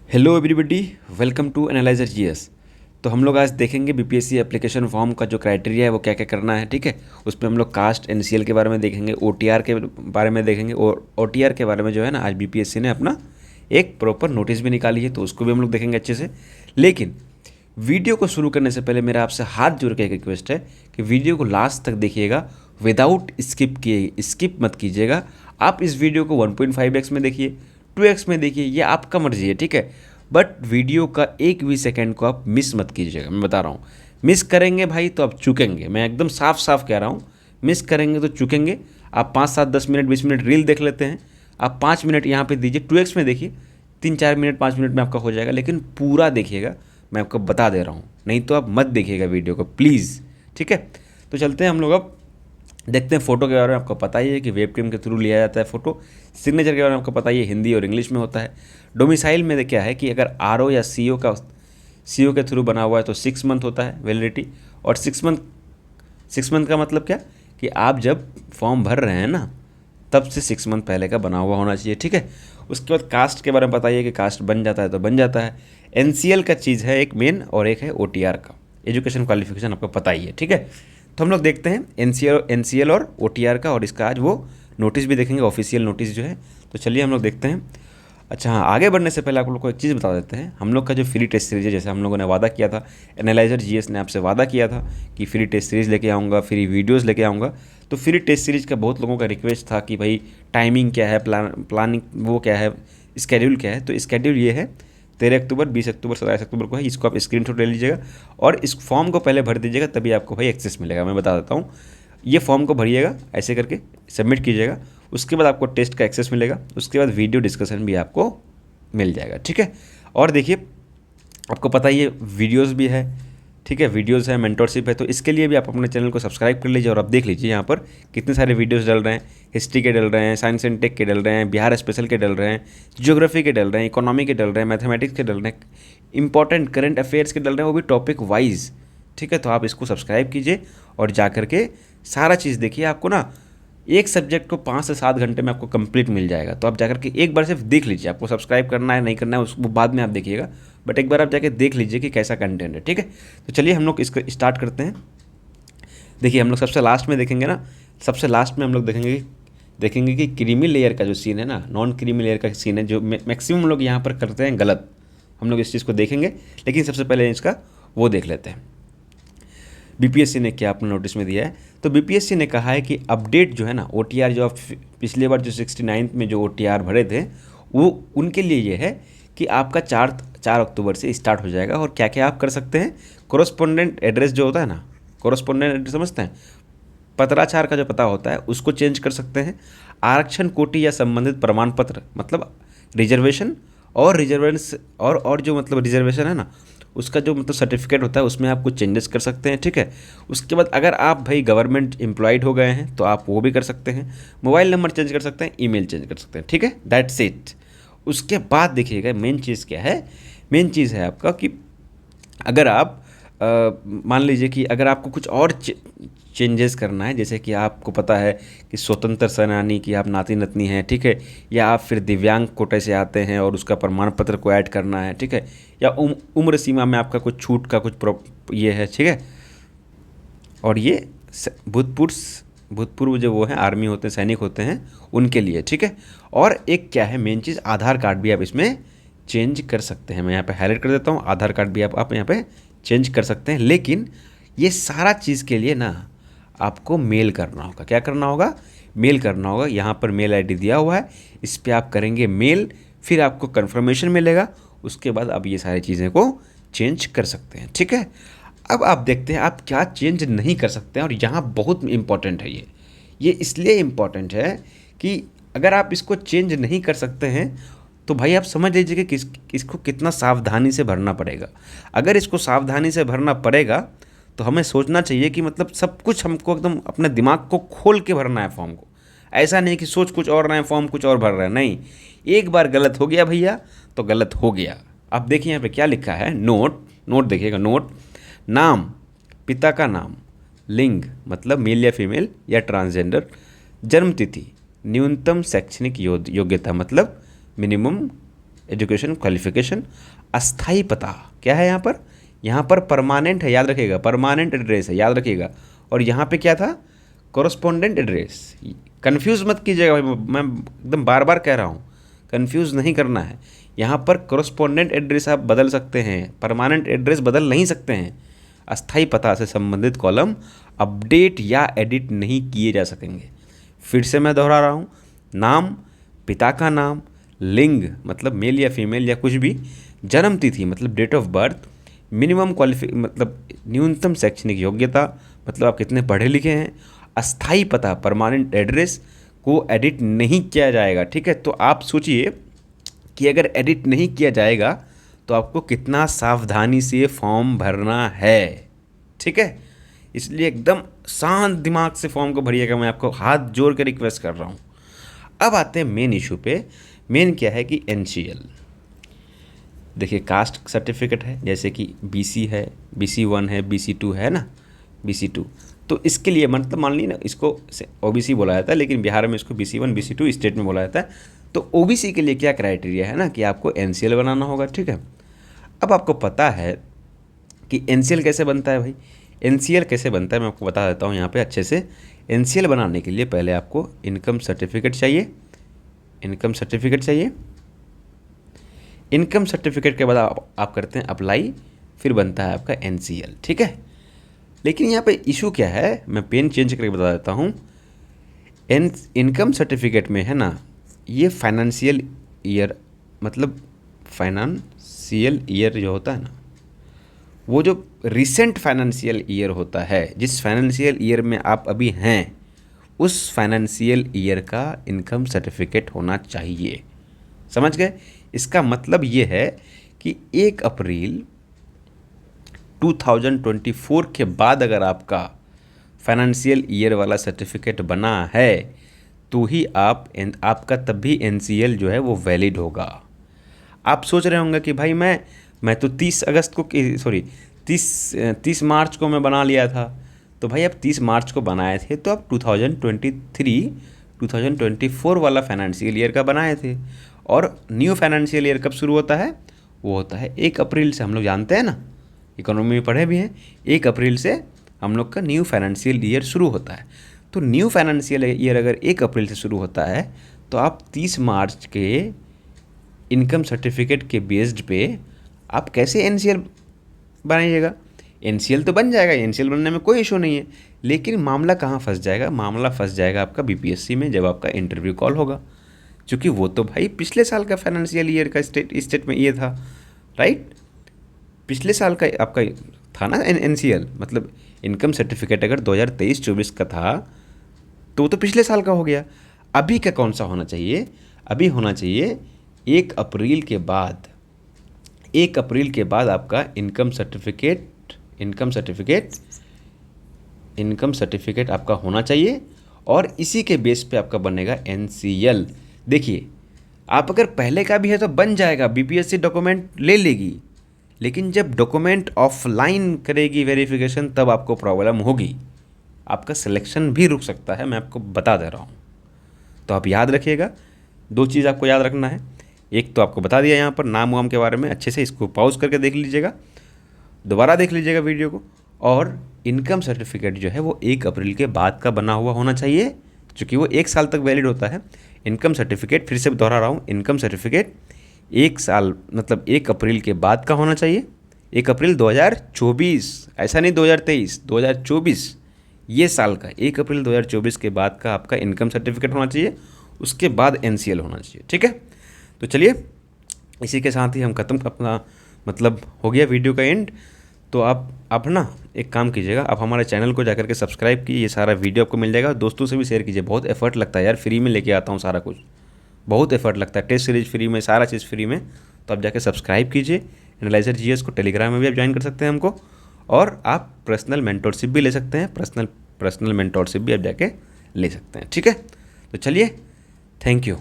Hello everybody, welcome to Analyzer GS. तो हम लोग आज देखेंगे बीपीएससी एप्लीकेशन फॉर्म का जो क्राइटेरिया है वो क्या क्या करना है। ठीक है, उसमें हम लोग कास्ट एनसीएल के बारे में देखेंगे, ओटीआर के बारे में देखेंगे, और ओटीआर के बारे में जो है ना, आज बीपीएससी ने अपना एक प्रॉपर नोटिस भी निकाली है, तो उसको भी हम लोग देखेंगे अच्छे से। लेकिन वीडियो को शुरू करने से पहले मेरा आपसे हाथ जोड़ के एक रिक्वेस्ट है कि वीडियो को लास्ट तक देखिएगा, विदाउट स्किप किए, स्किप मत कीजिएगा। आप इस वीडियो को 1.5x में देखिए, 2x में देखिए, ये आपका मर्जी है, ठीक है। बट वीडियो का एक भी सेकंड को आप मिस मत कीजिएगा, मैं बता रहा हूँ। मिस करेंगे भाई तो आप चूकेंगे, मैं एकदम साफ साफ कह रहा हूँ। मिस करेंगे तो चूकेंगे। आप 5 7 10 मिनट 20 मिनट रील देख लेते हैं, आप 5 मिनट यहाँ पे दीजिए, 2x में देखिए, 3 4 मिनट 5 मिनट में आपका हो जाएगा। लेकिन पूरा देखिएगा, मैं आपको बता दे रहा हूँ, नहीं तो आप मत देखिएगा वीडियो को प्लीज़, ठीक है। तो चलते हैं हम लोग, अब देखते हैं फ़ोटो के बारे में। आपको पता ही है कि वेब कैम के थ्रू लिया जाता है फ़ोटो। सिग्नेचर के बारे में आपको पता ही है, हिंदी और इंग्लिश में होता है। डोमिसाइल में क्या है कि अगर आरओ या सीओ के थ्रू बना हुआ है तो 6 मंथ होता है वैलिडिटी। और 6 मंथ का मतलब क्या, कि आप जब फॉर्म भर रहे हैं ना, तब से 6 मंथ पहले का बना हुआ होना चाहिए, ठीक है। उसके बाद कास्ट के बारे में बताइए कि कास्ट बन जाता है तो बन जाता है। एनसीएल का चीज़ है एक मेन, और एक है ओटीआर का, एजुकेशन क्वालिफिकेशन आपको पता ही है, ठीक है। तो हम लोग देखते हैं एनसीएल और ओटीआर का, और इसका आज वो नोटिस भी देखेंगे, ऑफिशियल नोटिस जो है। तो चलिए हम लोग देखते हैं। अच्छा हाँ, आगे बढ़ने से पहले आप लोग को एक चीज़ बता देते हैं। हम लोग का जो फ्री टेस्ट सीरीज है, जैसे हम लोगों ने वादा किया था, एनालाइजर जीएस ने आपसे वादा किया था कि फ्री टेस्ट सीरीज़ लेके आऊँगा, फ्री वीडियोज़ लेके आऊँगा। तो फ्री टेस्ट सीरीज़ का बहुत लोगों का रिक्वेस्ट था कि भाई टाइमिंग क्या है, प्लानिंग वो क्या है, स्केड्यूल क्या है। तो स्केड्यूल ये है, 13 अक्टूबर, 20 अक्टूबर, 27 अक्टूबर को है। इसको आप स्क्रीनशॉट ले लीजिएगा और इस फॉर्म को पहले भर दीजिएगा, तभी आपको भाई एक्सेस मिलेगा। मैं बता देता हूँ, ये फॉर्म को भरिएगा, ऐसे करके सबमिट कीजिएगा। उसके बाद आपको टेस्ट का एक्सेस मिलेगा, उसके बाद वीडियो डिस्कशन भी आपको मिल जाएगा, ठीक है। और देखिए, आपको पता ही है वीडियोस भी है, ठीक है, वीडियोस है, मेंटरशिप है। तो इसके लिए भी आप अपने चैनल को सब्सक्राइब कर लीजिए, और आप देख लीजिए यहाँ पर कितने सारे वीडियोस डल रहे हैं। हिस्ट्री के डल रहे हैं, साइंस एंड टेक के डल रहे हैं, बिहार स्पेशल के डल रहे हैं, ज्योग्राफी के डल रहे हैं, इकोनॉमी के डल रहे हैं, मैथमेटिक्स के डल रहे हैं, इंपॉर्टेंट करंट अफेयर्स के डल रहे हैं, वो भी टॉपिक वाइज, ठीक है। तो आप इसको सब्सक्राइब कीजिए और जा करके सारा चीज़ देखिए। आपको ना एक सब्जेक्ट को 5 से 7 घंटे में आपको कंप्लीट मिल जाएगा। तो आप जाकर के एक बार सिर्फ देख लीजिए, आपको सब्सक्राइब करना है नहीं करना है उसको बाद में आप देखिएगा, बट एक बार आप जाके देख लीजिए कि कैसा कंटेंट है, ठीक है। तो चलिए हम लोग इसको स्टार्ट करते हैं। देखिए, हम लोग सबसे लास्ट में देखेंगे ना, सबसे लास्ट में हम लोग देखेंगे कि क्रीमी लेयर का जो सीन है ना, नॉन क्रीमी लेयर का सीन है, जो मैक्सिमम लोग यहाँ पर करते हैं गलत। हम लोग इस चीज़ को देखेंगे, लेकिन सबसे पहले इसका वो देख लेते हैं, बीपीएससी ने क्या अपने नोटिस में दिया है। तो बीपीएससी ने कहा है कि अपडेट जो है ना, ओटीआर जो आप पिछले बार जो 69 में जो ओटीआर भरे थे, वो उनके लिए ये है कि आपका 4 अक्टूबर से स्टार्ट हो जाएगा। और क्या क्या आप कर सकते हैं, कोरस्पोंडेंट एड्रेस जो होता है ना, कोरस्पोंडेंट एड्रेस समझते हैं, पत्राचार का जो पता होता है उसको चेंज कर सकते हैं। आरक्षण कोटि या संबंधित प्रमाण पत्र, मतलब रिजर्वेशन और रिजर्वेशन और जो मतलब रिजर्वेशन है ना, उसका जो मतलब सर्टिफिकेट होता है, उसमें आप कुछ चेंजेस कर सकते हैं, ठीक है। उसके बाद अगर आप भाई गवर्नमेंट एम्प्लॉयड हो गए हैं तो आप वो भी कर सकते हैं। मोबाइल नंबर चेंज कर सकते हैं, ईमेल चेंज कर सकते हैं, ठीक है, दैट्स इट। उसके बाद देखिएगा मेन चीज़ क्या है। मेन चीज़ है आपका कि अगर आप मान लीजिए कि अगर आपको कुछ और चेंजेस करना है, जैसे कि आपको पता है कि स्वतंत्र सेनानी की आप नाती नतनी हैं, ठीक है, या आप फिर दिव्यांग कोटे से आते हैं और उसका प्रमाण पत्र को ऐड करना है, ठीक है, या उम्र सीमा में आपका कुछ छूट का कुछ ये है, ठीक है। और ये भूतपूर्व जो वो हैं, आर्मी होते हैं, सैनिक होते हैं, उनके लिए, ठीक है। और एक क्या है मेन चीज़, आधार कार्ड भी आप इसमें चेंज कर सकते हैं। मैं यहाँ पे हाईलाइट कर देता हूँ, आधार कार्ड भी आप यहाँ पे चेंज कर सकते हैं। लेकिन ये सारा चीज़ के लिए ना आपको मेल करना होगा। क्या करना होगा, मेल करना होगा। यहाँ पर मेल आईडी दिया हुआ है, इस पर आप करेंगे मेल, फिर आपको कन्फर्मेशन मिलेगा। उसके बाद आप ये सारी चीज़ें को चेंज कर सकते हैं, ठीक है। अब आप देखते हैं आप क्या चेंज नहीं कर सकते हैं, और यहाँ बहुत इम्पॉर्टेंट है ये इसलिए इम्पॉर्टेंट है कि अगर आप इसको चेंज नहीं कर सकते हैं तो भाई आप समझ लीजिए कि इसको कितना सावधानी से भरना पड़ेगा। अगर इसको सावधानी से भरना पड़ेगा तो हमें सोचना चाहिए कि मतलब सब कुछ हमको एकदम अपने दिमाग को खोल के भरना है फॉर्म को। ऐसा नहीं कि सोच कुछ और रहे हैं, फॉर्म कुछ और भर रहे हैं, नहीं। एक बार गलत हो गया भैया तो गलत हो गया। अब देखिए यहाँ पे क्या लिखा है, नोट देखिएगा, नोट, नाम, पिता का नाम, लिंग मतलब मेल या फीमेल या ट्रांसजेंडर, जन्म तिथि, न्यूनतम शैक्षणिक योग्यता मतलब मिनिमम एजुकेशन, क्वालिफिकेशन। अस्थाई पता क्या है यहाँ पर परमानेंट है, याद रखिएगा, परमानेंट एड्रेस है, याद रखिएगा। और यहाँ पे क्या था, कॉरस्पॉन्डेंट एड्रेस। कन्फ्यूज़ मत कीजिएगा भाई, मैं एकदम बार बार कह रहा हूँ, कन्फ्यूज़ नहीं करना है। यहाँ पर कॉरस्पॉन्डेंट एड्रेस आप बदल सकते हैं, परमानेंट एड्रेस बदल नहीं सकते हैं। अस्थाई पता से संबंधित कॉलम अपडेट या एडिट नहीं किए जा सकेंगे। फिर से मैं दोहरा रहा हूँ, नाम, पिता का नाम, लिंग मतलब मेल या फीमेल या कुछ भी, जन्म तिथि मतलब डेट ऑफ बर्थ, मिनिमम मतलब न्यूनतम शैक्षणिक योग्यता मतलब आप कितने पढ़े लिखे हैं, अस्थाई पता परमानेंट एड्रेस को एडिट नहीं किया जाएगा। ठीक है, तो आप सोचिए कि अगर एडिट नहीं किया जाएगा तो आपको कितना सावधानी से फॉर्म भरना है। ठीक है, इसलिए एकदम शांत दिमाग से फॉर्म को भरिएगा, मैं आपको हाथ जोड़ के रिक्वेस्ट कर रहा हूँ। अब आते हैं मेन इशू पे। मेन क्या है कि एनसीएल, देखिए कास्ट सर्टिफिकेट है, जैसे कि बीसी है, BC1 है, BC2 है ना, BC2। तो इसके लिए मतलब मान ली ना, इसको ओबीसी बोला जाता है, लेकिन बिहार में इसको BC1 BC2 स्टेट में बोला जाता है। तो ओबीसी के लिए क्या क्राइटेरिया है ना कि आपको एनसीएल बनाना होगा। ठीक है, अब आपको पता है कि एनसीएल कैसे बनता है भाई। एनसीएल कैसे बनता है मैं आपको बता देता हूँ यहाँ पे अच्छे से। एनसीएल बनाने के लिए पहले आपको इनकम सर्टिफिकेट चाहिए, इनकम सर्टिफिकेट चाहिए। इनकम सर्टिफिकेट के बाद आप करते हैं अप्लाई, फिर बनता है आपका एनसीएल। ठीक है, लेकिन यहाँ पे इशू क्या है, मैं पेन चेंज करके बता देता हूँ। इनकम सर्टिफिकेट में है ना, ये फाइनेंशियल ईयर मतलब फाइनेंशियल ईयर जो होता है ना, वो जो रिसेंट फाइनेंशियल ईयर होता है, जिस फाइनेंशियल ईयर में आप अभी हैं, उस फाइनेंशियल ईयर का इनकम सर्टिफिकेट होना चाहिए। समझ गए? इसका मतलब ये है कि 1 अप्रैल 2024 के बाद अगर आपका फाइनेंशियल ईयर वाला सर्टिफिकेट बना है तो ही आपका तब भी एनसीएल जो है वो वैलिड होगा। आप सोच रहे होंगे कि भाई मैं तो 30 मार्च को मैं बना लिया था। तो भाई आप 30 मार्च को बनाए थे तो आप 2023-2024 वाला फाइनेंशियल ईयर का बनाए थे। और न्यू फाइनेंशियल ईयर कब शुरू होता है? वो होता है 1 अप्रैल से। हम लोग जानते हैं ना, इकोनॉमी में पढ़े भी हैं, 1 अप्रैल से हम लोग का न्यू फाइनेंशियल ईयर शुरू होता है। तो न्यू फाइनेंशियल ईयर अगर 1 अप्रैल से शुरू होता है तो आप 30 मार्च के इनकम सर्टिफिकेट के बेस्ड पे आप कैसे एनसीएल बनाइएगा? एनसीएल तो बन जाएगा, एनसीएल बनने में कोई इशू नहीं है, लेकिन मामला कहाँ फंस जाएगा? मामला फंस जाएगा आपका बीपीएससी में जब आपका इंटरव्यू कॉल होगा, क्योंकि वो तो भाई पिछले साल का फाइनेंशियल ईयर का स्टेट में ये था, राइट? पिछले साल का आपका था ना एनसीएल, मतलब इनकम सर्टिफिकेट अगर 2023-24 का था तो वो तो पिछले साल का हो गया। अभी का कौन सा होना चाहिए? अभी होना चाहिए 1 अप्रैल के बाद। 1 अप्रैल के बाद आपका इनकम सर्टिफिकेट आपका होना चाहिए, और इसी के बेस पे आपका बनेगा एनसीएल। देखिए, आप अगर पहले का भी है तो बन जाएगा, बीपीएससी डॉक्यूमेंट ले लेगी, लेकिन जब डॉक्यूमेंट ऑफलाइन करेगी वेरिफिकेशन तब आपको प्रॉब्लम होगी, आपका सिलेक्शन भी रुक सकता है, मैं आपको बता दे रहा हूँ। तो आप याद रखिएगा, 2 चीज़ आपको याद रखना है। एक तो आपको बता दिया यहाँ पर नाम वाम के बारे में, अच्छे से इसको पॉज करके देख लीजिएगा, दोबारा देख लीजिएगा वीडियो को। और इनकम सर्टिफिकेट जो है वो 1 अप्रैल के बाद का बना हुआ होना चाहिए, क्योंकि वो 1 साल तक वैलिड होता है। इनकम सर्टिफिकेट, फिर से दोहरा रहा हूँ, इनकम सर्टिफिकेट 1 साल मतलब 1 अप्रैल के बाद का होना चाहिए। 1 अप्रैल 2024, ऐसा नहीं 2023, 2024 ये साल का 1 अप्रैल 2024 के बाद का आपका इनकम सर्टिफिकेट होना चाहिए, उसके बाद एनसीएल होना चाहिए। ठीक है, तो चलिए इसी के साथ ही हम खत्म अपना मतलब हो गया वीडियो का एंड। तो आप ना एक काम कीजिएगा, आप हमारे चैनल को जाकर के सब्सक्राइब कीजिए, ये सारा वीडियो आपको मिल जाएगा। दोस्तों से भी शेयर कीजिए, बहुत एफर्ट लगता है यार, फ्री में लेके आता हूँ सारा कुछ, बहुत एफर्ट लगता है, टेस्ट सीरीज फ्री में, सारा चीज़ फ्री में। तो आप जाके सब्सक्राइब कीजिए एनालाइजर जीएस को। टेलीग्राम में भी आप ज्वाइन कर सकते हैं हमको, और आप पर्सनल मेंटोरशिप भी ले सकते हैं, पर्सनल मेंटोरशिप भी आप जाके ले सकते हैं। ठीक है, तो चलिए, थैंक यू।